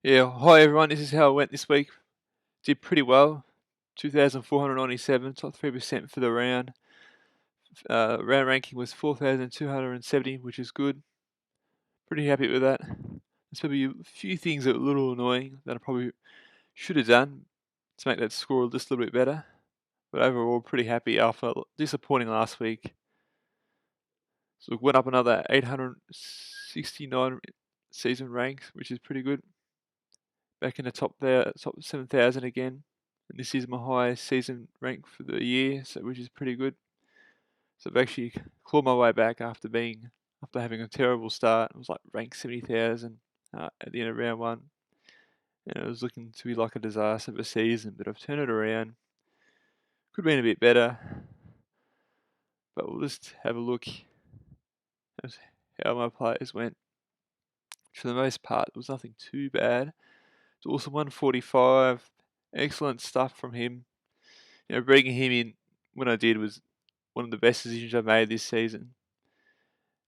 Yeah, hi everyone. This is how it went this week. Did pretty well. 2,497, top 3% for the round. Round ranking was 4,270, which is good. Pretty happy with that. There's probably a few things that are a little annoying that I probably should have done to make that score just a little bit better. But overall, pretty happy after disappointing last week. So we went up another 869 season ranks, which is pretty good. Back in the top 7,000 again. And this is my highest season rank for the year, so which is pretty good. So I've actually clawed my way back after having a terrible start. It was like rank 70,000 at the end of round one, and it was looking to be like a disaster of a season. But I've turned it around. Could have been a bit better, but we'll just have a look at how my players went. For the most part, it was nothing too bad. It's also 145. Excellent stuff from him. Bringing him in when I did was one of the best decisions I've made this season.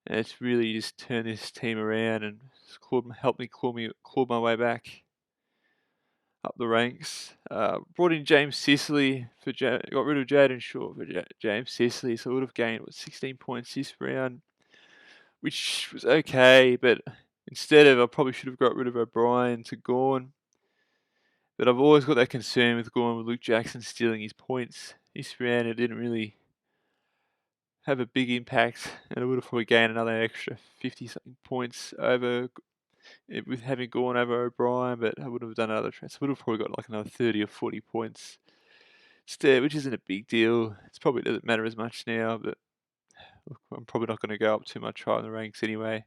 And it's really just turned this team around and helped me claw my way back up the ranks. Brought in James Sicily got rid of Jaden Short for James Sicily, so I would have gained 16 points this round, which was okay. But I probably should have got rid of O'Brien to Gawn. But I've always got that concern with Gawn with Luke Jackson stealing his points. This round it didn't really have a big impact, and I would have probably gained another extra 50-something points with having gone over O'Brien, but I would have done another transfer. I would have probably got like another 30 or 40 points instead, which isn't a big deal. It probably doesn't matter as much now, but look, I'm probably not going to go up too much higher in the ranks anyway.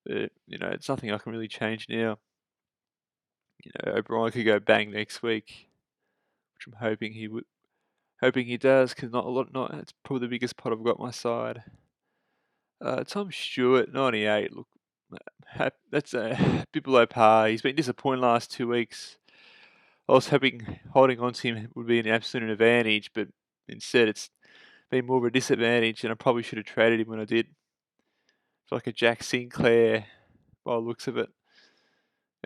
But, it's nothing I can really change now. O'Brien could go bang next week, which I'm hoping he would. Hoping he does, because it's probably the biggest pot I've got on my side. Tom Stewart, 98. Look, that's a bit below par. He's been disappointing last 2 weeks. I was hoping holding on to him would be an absolute advantage, but instead it's been more of a disadvantage, and I probably should have traded him when I did. It's like a Jack Sinclair by the looks of it.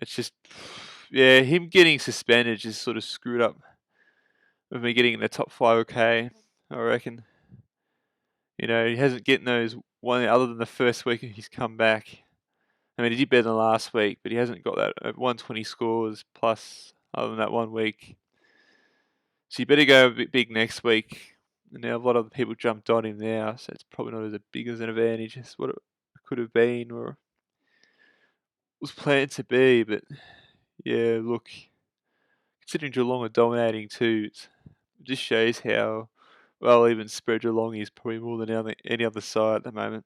It's just, yeah, him getting suspended just sort of screwed up with me getting in the top 5K, I reckon. He hasn't getting those one other than the first week he's come back. I mean, he did better than last week, but he hasn't got that 120 scores plus other than that 1 week. So you better go a bit big next week. And now a lot of people jumped on him now, so it's probably not as big as an advantage as what it could have been or was planned to be. But yeah, look, considering Geelong are dominating too, it just shows how well even spread Geelong is, probably more than any other side at the moment.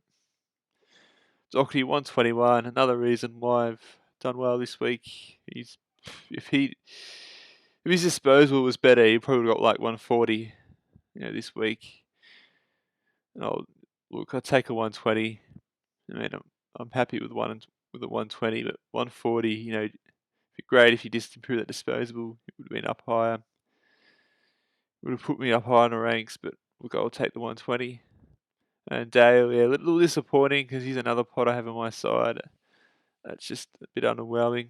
Doherty 121, another reason why I've done well this week. If his disposal was better, he probably got like 140, this week. And I'll take a 120. I mean, I'm happy with the 120, but 140, it'd be great if you just improved that disposable. It would have been up higher. It would have put me up higher in the ranks, but look, I'll take the 120. And Dale, yeah, a little disappointing because he's another pot I have on my side. That's just a bit underwhelming.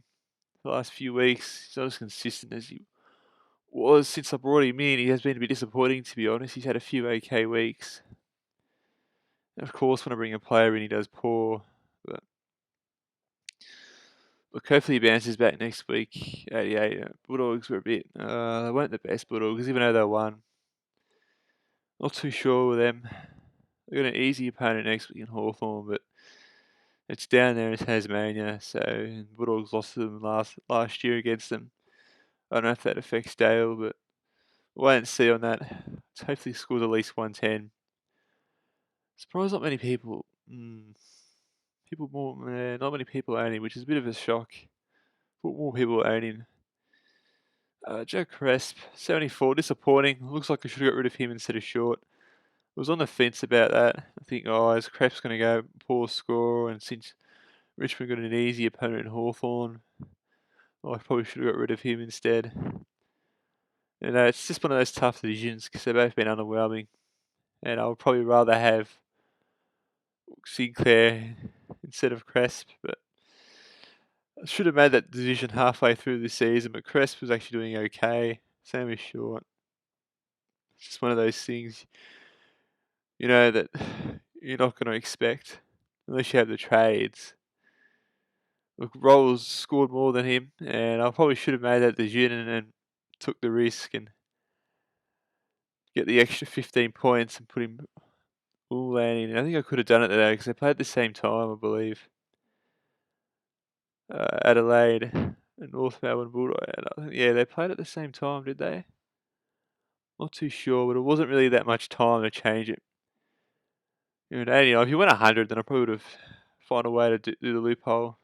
The last few weeks, he's not as consistent as he was since I brought him in. He has been a bit disappointing, to be honest. He's had a few okay weeks. And of course, when I bring a player in, he does poor. But look, hopefully he bounces back next week. 88. Bulldogs were they weren't the best Bulldogs, even though they won. Not too sure with them. They've got an easy opponent next week in Hawthorn, but it's down there in Tasmania, so Bulldogs lost to them last year against them. I don't know if that affects Dale, but we'll wait and see on that. Hopefully he scores at least 110. Surprised not many people. Not many people own him, which is a bit of a shock. Thought more people own him. Joe Cresp, 74, disappointing. Looks like I should have got rid of him instead of Short. I was on the fence about that. I think, is Cresp going to go poor score? And since Richmond got an easy opponent in Hawthorn, I probably should have got rid of him instead. It's just one of those tough decisions because they've both been underwhelming. And I would probably rather have Sinclair instead of Cresp. But I should have made that decision halfway through the season, but Crest was actually doing okay. Same as Short. It's just one of those things, that you're not going to expect unless you have the trades. Look, Rolls scored more than him, and I probably should have made that decision and took the risk and get the extra 15 points and put him all landing. And I think I could have done it today because they played at the same time, I believe. Adelaide and North Melbourne Bulldogs. Yeah, they played at the same time, did they? Not too sure, but it wasn't really that much time to change it. If you went 100, then I probably would have found a way to do the loophole.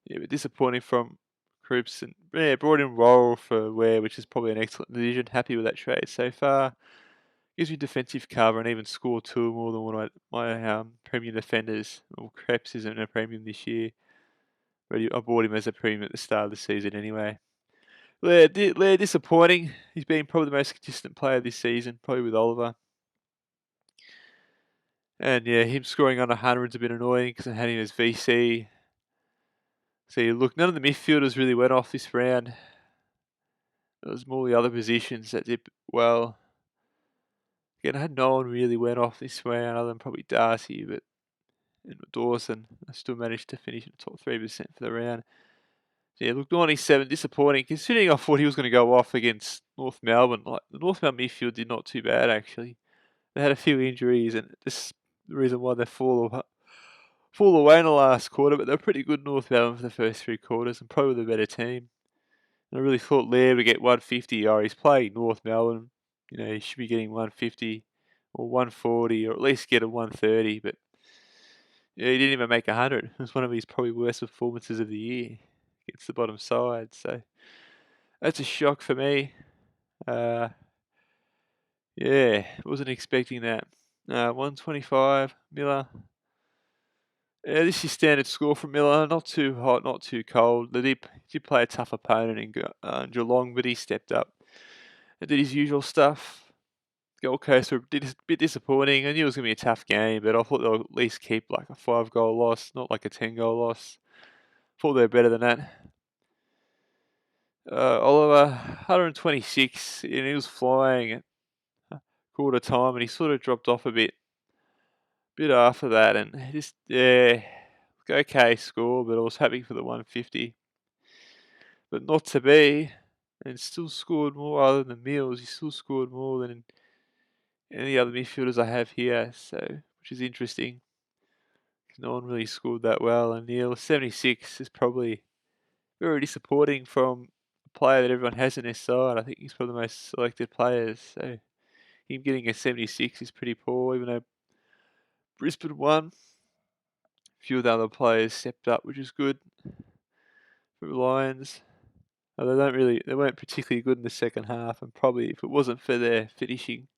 Yeah, but disappointing from Cripps and brought in Roll for Ware, which is probably an excellent decision. Happy with that trade so far. Gives me defensive cover and even score two more than one of my premium defenders. Well, Cripps isn't a premium this year, but I bought him as a premium at the start of the season anyway. Lair disappointing. He's been probably the most consistent player this season, probably with Oliver. And yeah, him scoring under 100's a bit annoying because I had him as VC. So look, none of the midfielders really went off this round. It was more the other positions that did well. Again, I had no one really went off this round other than probably Darcy, and Dawson. I still managed to finish in the top 3% for the round. So yeah, look, 97, disappointing. Considering I thought he was going to go off against North Melbourne. Like, the North Melbourne midfield did not too bad, actually. They had a few injuries, and this is the reason why they fall away in the last quarter, but they're pretty good North Melbourne for the first three quarters and probably the better team. And I really thought Lair would get 150, or he's playing North Melbourne. He should be getting 150 or 140 or at least get a 130, but yeah, he didn't even make 100. It was one of his probably worst performances of the year against the bottom side. So that's a shock for me. Yeah, wasn't expecting that. 125, Miller. Yeah, this is standard score from Miller. Not too hot, not too cold. They did play a tough opponent in Geelong, but he stepped up and did his usual stuff. Gold Coast were a bit disappointing. I knew it was going to be a tough game, but I thought they'll at least keep like a 5-goal loss, not like a 10-goal loss. Thought they were better than that. Oliver, 126, and he was flying at quarter time, and he sort of dropped off a bit after that, and just, okay score, but I was happy for the 150. But not to be, and still scored more other than Mills. He still scored more than any other midfielders I have here, so which is interesting. No one really scored that well, and Neil 76 is probably very disappointing from a player that everyone has in their side. I think he's probably the most selected players, so him getting a 76 is pretty poor, even though Brisbane won. A few of the other players stepped up, which is good for the Lions. They weren't particularly good in the second half, and probably if it wasn't for their finishing,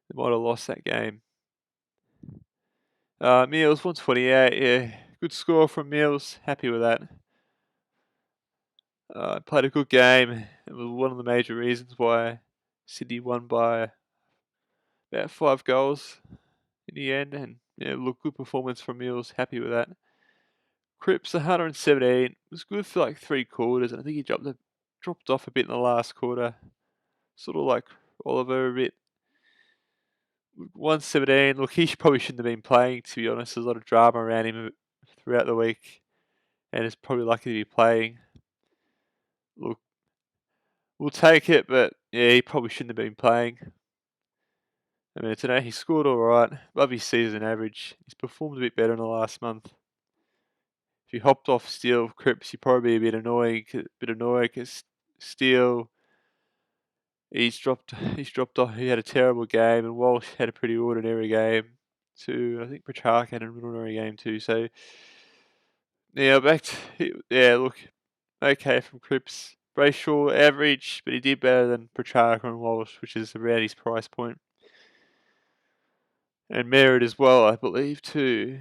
they might have lost that game. Mills 128, yeah, good score from Mills. Happy with that. Played a good game. It was one of the major reasons why Sydney won by about 5 goals in the end. And look, good performance from Mills. Happy with that. Cripps 117. It was good for like 3 quarters, and I think he dropped off a bit in the last quarter. Sort of like Oliver a bit. 117. Look, he probably shouldn't have been playing, to be honest. There's a lot of drama around him throughout the week, and it's probably lucky to be playing. Look, we'll take it, but yeah, he probably shouldn't have been playing. I mean, today he scored all right, above his season average. He's performed a bit better in the last month. If he hopped off Steele, Cripps, he'd probably be a bit annoyed because Steele, he's dropped off. He had a terrible game, and Walsh had a pretty ordinary game too. I think Petrarch had an ordinary game too. So yeah, look, okay from Cripps. Brayshaw average, but he did better than Petrarch and Walsh, which is around his price point. And Merritt as well, I believe, too,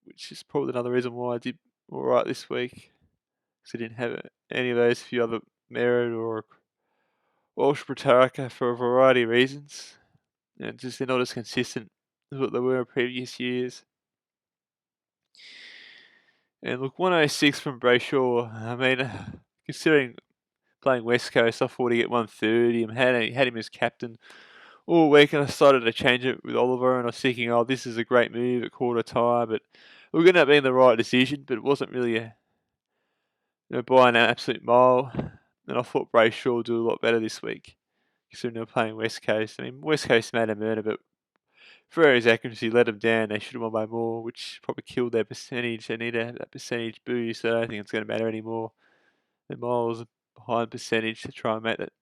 which is probably another reason why I did all right this week, because I didn't have any of those few other Merritt or Walsh Petrarca for a variety of reasons. And just they're not as consistent as what they were in previous years. And look, 106 from Brayshaw. I mean, considering playing West Coast, I thought he'd get 130. I had him as captain all week, and I decided to change it with Oliver, and I was thinking, oh, this is a great move at quarter time, but we're going to have been the right decision, but it wasn't really by an absolute mile. And I thought Brayshaw would do a lot better this week, considering they're playing West Coast. I mean, West Coast made a murder, but for his accuracy, let them down. They should have won by more, which probably killed their percentage. They need to have that percentage boost. So I don't think it's going to matter anymore. The miles behind percentage to try and make that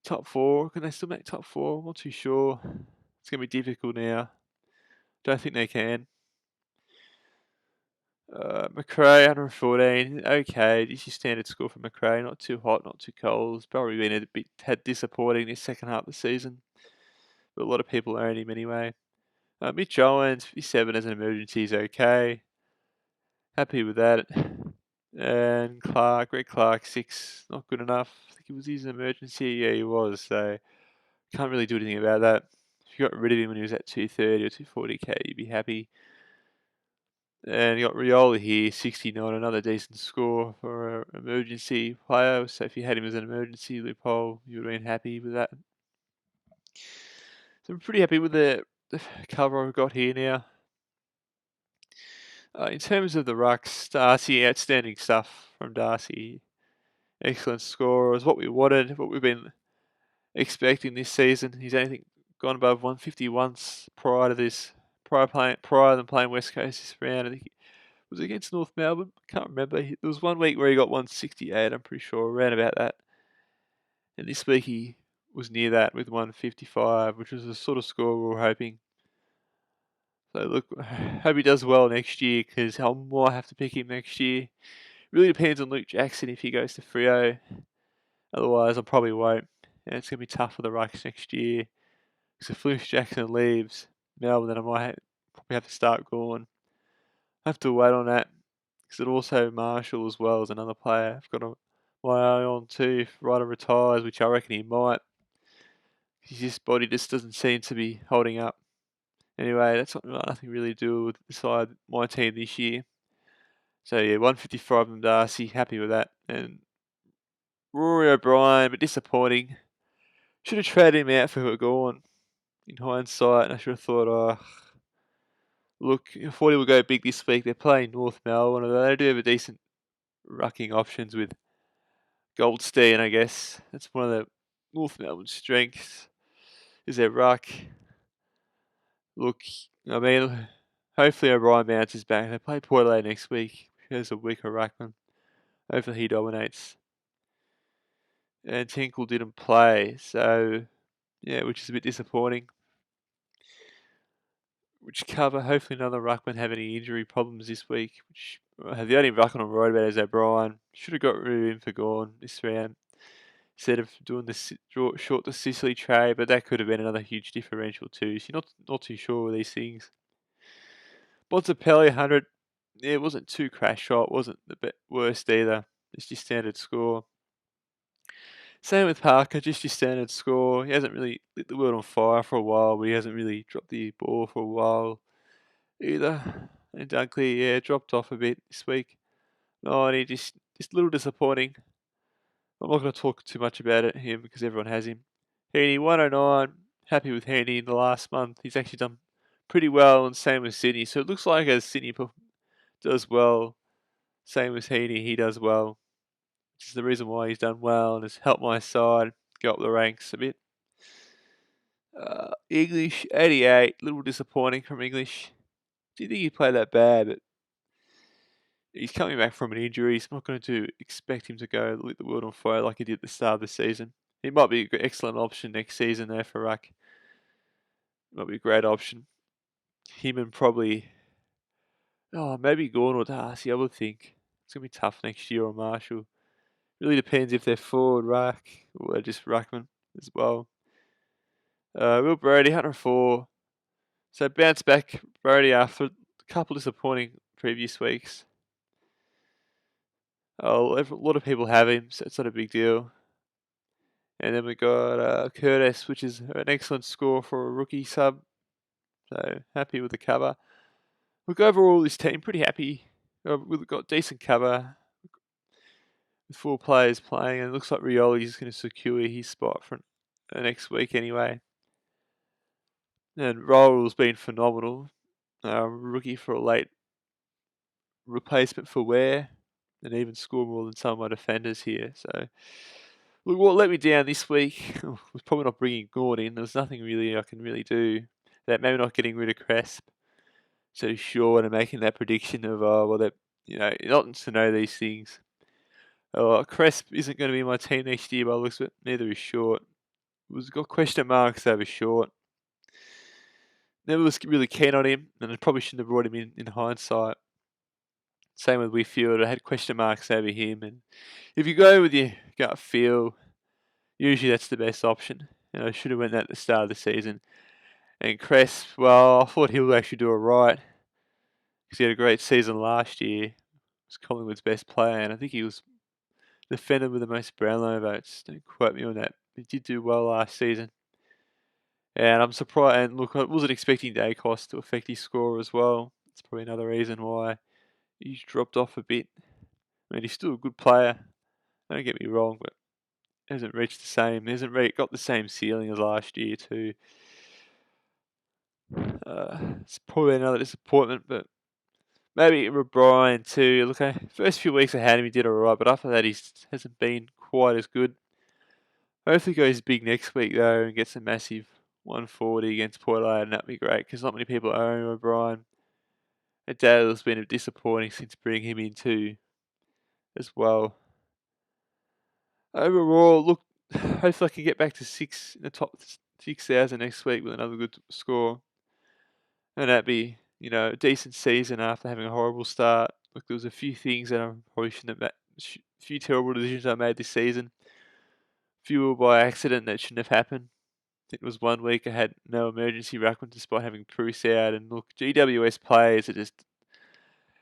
top four. Can they still make top four? I'm not too sure. It's going to be difficult now. Don't think they can. McRae, 114. Okay, this is standard score for McRae. Not too hot, not too cold. It's probably been a bit disappointing this second half of the season. But a lot of people own him anyway. Mitch Owens, 57 as an emergency is okay. Happy with that. And Greg Clark, 6, not good enough. I think it was his emergency. Yeah, he was. So can't really do anything about that. If you got rid of him when he was at 230 or 240k, you'd be happy. And you got Riola here, 69, another decent score for an emergency player. So if you had him as an emergency loophole, you would have been happy with that. So I'm pretty happy with the cover I've got here now. In terms of the rucks, Darcy, outstanding stuff from Darcy. Excellent score. It was what we wanted, what we've been expecting this season. He's only gone above 150 once prior than playing West Coast this round. I think it was against North Melbourne. I can't remember. There was one week where he got 168, I'm pretty sure, around about that. And this week he was near that with 155, which was the sort of score we were hoping. So look, hope he does well next year, because I might have to pick him next year. Really depends on Luke Jackson if he goes to Freo. Otherwise, I probably won't. And it's going to be tough for the Rucks next year. Because if Luke Jackson leaves Melbourne, then I might probably have to start going. I have to wait on that. Because it also Marshall as well as another player I've got my eye on too. If Ryder retires, which I reckon he might. His body just doesn't seem to be holding up. Anyway, that's nothing really to do with my team this year. So yeah, 155 from Darcy, happy with that. And Rory O'Brien, but disappointing. Should have traded him out for Hagorn in hindsight, and I should have thought, oh, look, I thought he would go big this week. They're playing North Melbourne, although they do have a decent rucking options with Goldstein, I guess. That's one of the North Melbourne strengths, is their ruck. Look, I mean, hopefully O'Brien bounces back. They play Port Adelaide next week. There's a weaker ruckman. Hopefully he dominates. And Tinkle didn't play, so yeah, which is a bit disappointing. Which cover, hopefully none of the ruckmen have any injury problems this week. Which the only ruckman I'm worried about is O'Brien. Should have got rid of him for Gorn this round instead of doing the short to Sicily trade, but that could have been another huge differential too. So you're not too sure with these things. Bontempelli 100. Yeah, it wasn't too crash shot. Wasn't the worst either. It's just standard score. Same with Parker, just your standard score. He hasn't really lit the world on fire for a while, but he hasn't really dropped the ball for a while either. And Dunkley, yeah, dropped off a bit this week. No, and he just a little disappointing. I'm not going to talk too much about him because everyone has him. Heaney, 109. Happy with Heaney in the last month. He's actually done pretty well, and same with Sydney. So it looks like as Sydney does well, same as Heaney, he does well. Which is the reason why he's done well and has helped my side go up the ranks a bit. English, 88. A little disappointing from English. Didn't think he played that bad, but he's coming back from an injury. So I'm not going to expect him to go lit the world on fire like he did at the start of the season. He might be an excellent option next season there for Ruck. Might be a great option. Him and probably, maybe Gorn or Darcy, I would think. It's going to be tough next year on Marshall. Really depends if they're forward ruck or they're just ruckman as well. Will Brody, 104. So bounce back Brody after a couple disappointing previous weeks. A lot of people have him, so it's not a big deal. And then we got Curtis, which is an excellent score for a rookie sub. So happy with the cover. Look, overall, this team pretty happy We've got decent cover with 4 players playing, and it looks like Rioli's going to secure his spot for next week anyway. And Roll's been phenomenal. Rookie for a late replacement for Ware, and even score more than some of my defenders here. So, look, what let me down this week was probably not bringing Gord in. There was nothing really I can really do. That maybe not getting rid of Cresp. So sure, and making that prediction of that not to know these things. Cresp isn't going to be my team next year by the looks of it. Neither is Short. We've got question marks over Short. Never was really keen on him, and I probably shouldn't have brought him in hindsight. Same with Whitfield. I had question marks over him, and if you go with your gut feel, usually that's the best option. I should have went that at the start of the season. And Cresp, well, I thought he would actually do it right because he had a great season last year. He was Collingwood's best player, and I think he was defender with the most Brownlow votes. Don't quote me on that. He did do well last season. And I'm surprised. And look, I wasn't expecting Dacos to affect his score as well. That's probably another reason why he's dropped off a bit. I mean, he's still a good player. Don't get me wrong, but hasn't reached the same. Hasn't got the same ceiling as last year too. It's probably another disappointment, but maybe O'Brien too. Look, first few weeks I had him, he did alright, but after that he hasn't been quite as good. Hopefully goes big next week though and gets a massive 140 against Port Adelaide, and that'd be great because not many people own O'Brien. Dale's been disappointing since bringing him in too, as well. Overall, look, hopefully I can get back to in the top 6,000 next week with another good score, and that'd be a decent season after having a horrible start. Look, there was a few things that I probably shouldn't have made, few terrible decisions I made this season. Few were by accident that shouldn't have happened. I think it was 1 week I had no emergency ruckman despite having Bruce out, and look, GWS players are just,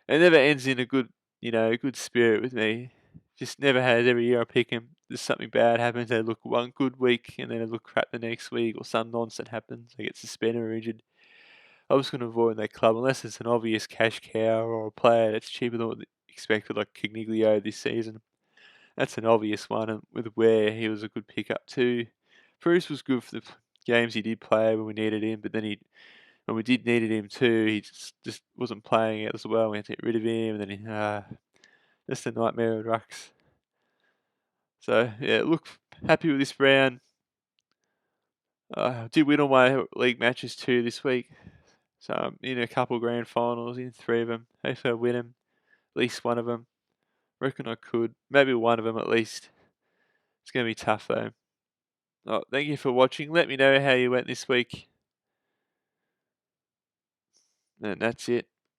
it never ends in a good, good spirit with me. Just never has. Every year I pick them, there's something bad happens. They look one good week and then they look crap the next week, or some nonsense happens. They get suspended or injured. I'm just going to avoid that club unless it's an obvious cash cow or a player that's cheaper than what expected, like Cogniglio this season. That's an obvious one, and with Ware, he was a good pickup too. Bruce was good for the games he did play when we needed him, but then when we did needed him too, he just wasn't playing it as well. We had to get rid of him, and then just a nightmare of rucks. So yeah, look, happy with this round. Did win all my league matches too this week, so I'm in a couple grand finals, in 3 of them. Hopefully I win them, at least one of them. Reckon I could, maybe one of them at least. It's going to be tough though. Oh, thank you for watching. Let me know how you went this week. And that's it.